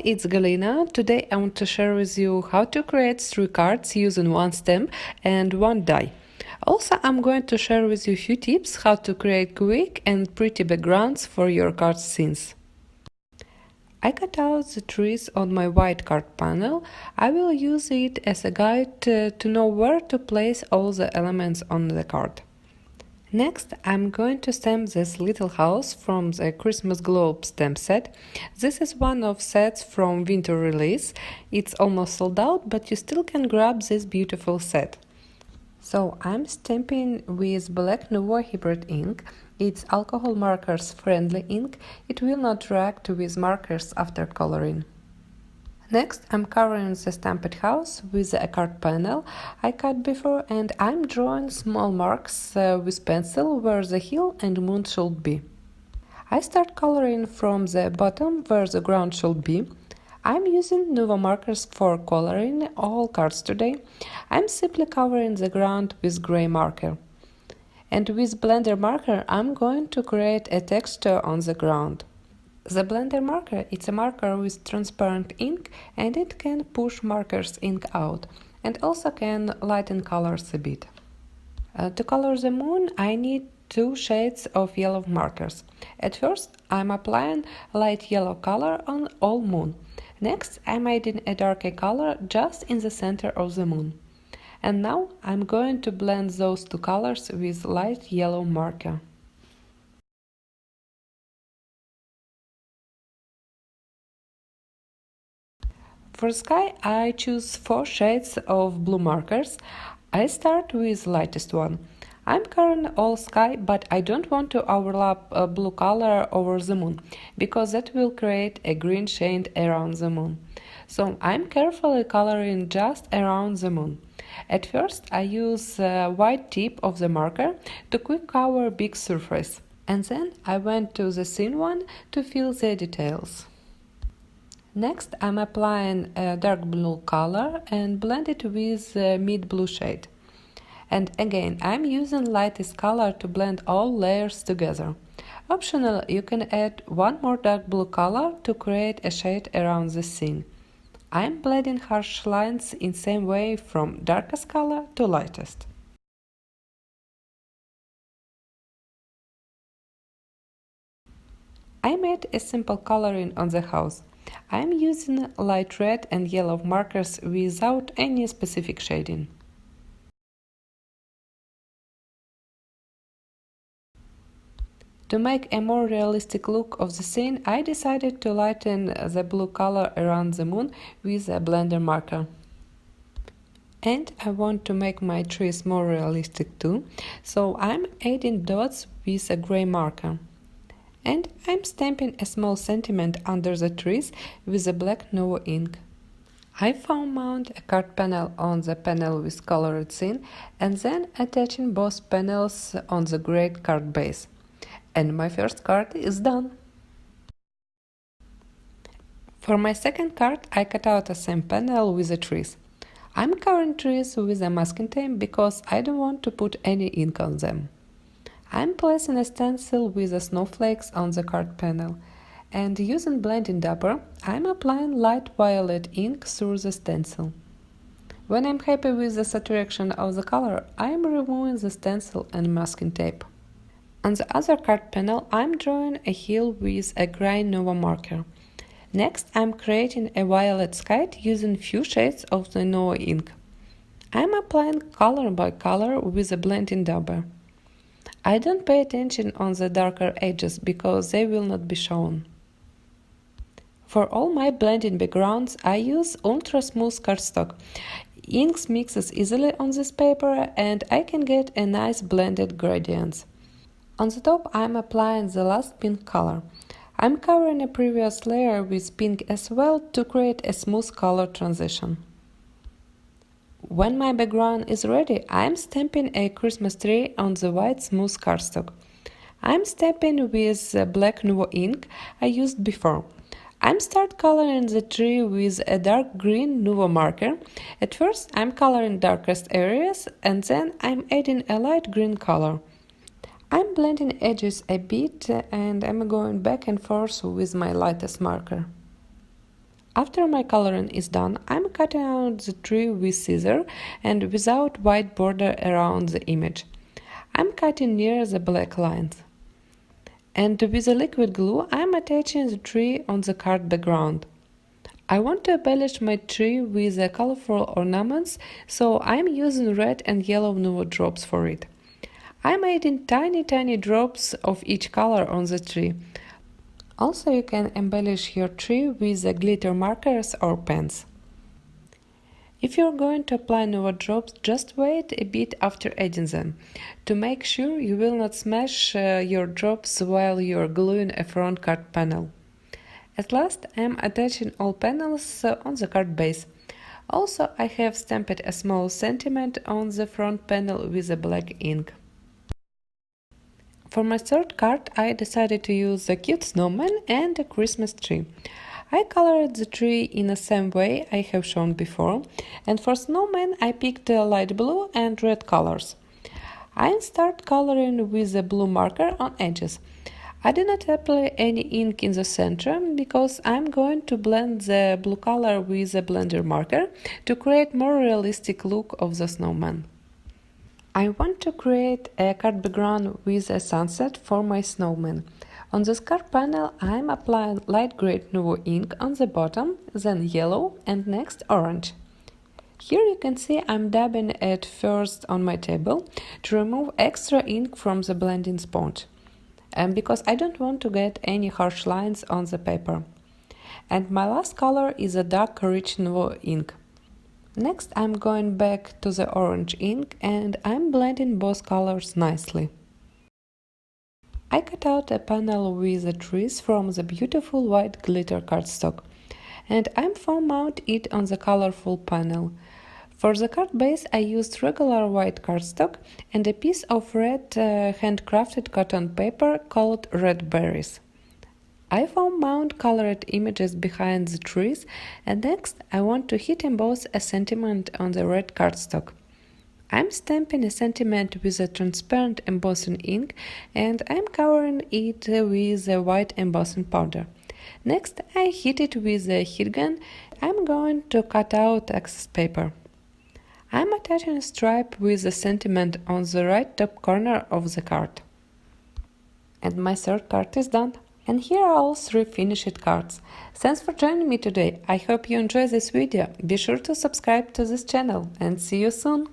it's Galina. Today I want to share with you how to create 3 cards using one stamp and one die. Also, I'm going to share with you a few tips how to create quick and pretty backgrounds for your card scenes. I cut out the trees on my white card panel. I will use it as a guide to know where to place all the elements on the card. Next, I'm going to stamp this little house from the Christmas Globe stamp set. This is one of sets from winter release. It's almost sold out, but you still can grab this beautiful set. So I'm stamping with black Nuvo hybrid ink. It's alcohol markers friendly ink. It will not react with markers after coloring. Next, I'm covering the stamped house with a card panel I cut before, and I'm drawing small marks with pencil where the hill and moon should be. I start coloring from the bottom where the ground should be. I'm using Nuvo markers for coloring all cards today. I'm simply covering the ground with gray marker. And with blender marker, I'm going to create a texture on the ground. The blender marker is a marker with transparent ink, and it can push markers ink out and also can lighten colors a bit. To color the moon, I need 2 shades of yellow markers. At first, I'm applying light yellow color on all moon. Next, I'm adding a darker color just in the center of the moon. And now I'm going to blend those 2 colors with light yellow marker. For sky, I choose 4 shades of blue markers. I start with lightest one. I'm coloring all sky, but I don't want to overlap a blue color over the moon, because that will create a green shade around the moon. So I'm carefully coloring just around the moon. At first, I use the white tip of the marker to quick cover big surface. And then I went to the thin one to fill the details. Next, I'm applying a dark blue color and blend it with a mid blue shade. And again, I'm using lightest color to blend all layers together. Optional, you can add one more dark blue color to create a shade around the scene. I'm blending harsh lines in same way from darkest color to lightest. I made a simple coloring on the house. I'm using light red and yellow markers without any specific shading. To make a more realistic look of the scene, I decided to lighten the blue color around the moon with a blender marker. And I want to make my trees more realistic too, so I'm adding dots with a gray marker. And I'm stamping a small sentiment under the trees with a black Nuvo ink. I foam mount a card panel on the panel with colored scene and then attaching both panels on the gray card base. And my first card is done. For my second card, I cut out the same panel with the trees. I'm covering trees with a masking tape because I don't want to put any ink on them. I'm placing a stencil with the snowflakes on the card panel, and using blending dapper, I'm applying light violet ink through the stencil. When I'm happy with the saturation of the color, I'm removing the stencil and masking tape. On the other card panel, I'm drawing a hill with a gray Nuvo marker. Next, I'm creating a violet sky using few shades of the Nuvo ink. I'm applying color by color with a blending dapper. I don't pay attention on the darker edges because they will not be shown. For all my blending backgrounds, I use ultra smooth cardstock. Ink mixes easily on this paper and I can get a nice blended gradients. On the top, I'm applying the last pink color. I'm covering a previous layer with pink as well to create a smooth color transition. When my background is ready, I'm stamping a Christmas tree on the white smooth cardstock. I'm stamping with the black Nuvo ink I used before. I'm start coloring the tree with a dark green Nuvo marker. At first, I'm coloring darkest areas and then I'm adding a light green color. I'm blending edges a bit and I'm going back and forth with my lightest marker. After my coloring is done, I'm cutting out the tree with scissors and without white border around the image. I'm cutting near the black lines. And with the liquid glue, I'm attaching the tree on the card background. I want to embellish my tree with colorful ornaments, so I'm using red and yellow Nuvo drops for it. I'm adding tiny drops of each color on the tree. Also, you can embellish your tree with glitter markers or pens. If you're going to apply Nuvo drops, just wait a bit after adding them, to make sure you will not smash your drops while you're gluing a front card panel. At last, I am attaching all panels on the card base. Also, I have stamped a small sentiment on the front panel with a black ink. For my third card, I decided to use a cute snowman and a Christmas tree. I colored the tree in the same way I have shown before, and for snowman I picked light blue and red colors. I start coloring with a blue marker on edges. I do not apply any ink in the center because I'm going to blend the blue color with a blender marker to create more realistic look of the snowman. I want to create a card background with a sunset for my snowman. On this card panel, I'm applying light gray Nuvo ink on the bottom, then yellow and next orange. Here you can see I'm dabbing it first on my table to remove extra ink from the blending sponge, and because I don't want to get any harsh lines on the paper. And my last color is a dark rich Nuvo ink. Next, I'm going back to the orange ink and I'm blending both colors nicely. I cut out a panel with the trees from the beautiful white glitter cardstock, and I'm foam mount it on the colorful panel. For the card base, I used regular white cardstock and a piece of red handcrafted cotton paper called Red Berries. I foam mount colored images behind the trees, and next I want to hit emboss a sentiment on the red cardstock. I'm stamping a sentiment with a transparent embossing ink and I'm covering it with a white embossing powder. Next I hit it with a heat gun. I'm going to cut out excess paper. I'm attaching a stripe with a sentiment on the right top corner of the card. And my third card is done. And here are all 3 finished cards. Thanks for joining me today. I hope you enjoyed this video. Be sure to subscribe to this channel and see you soon!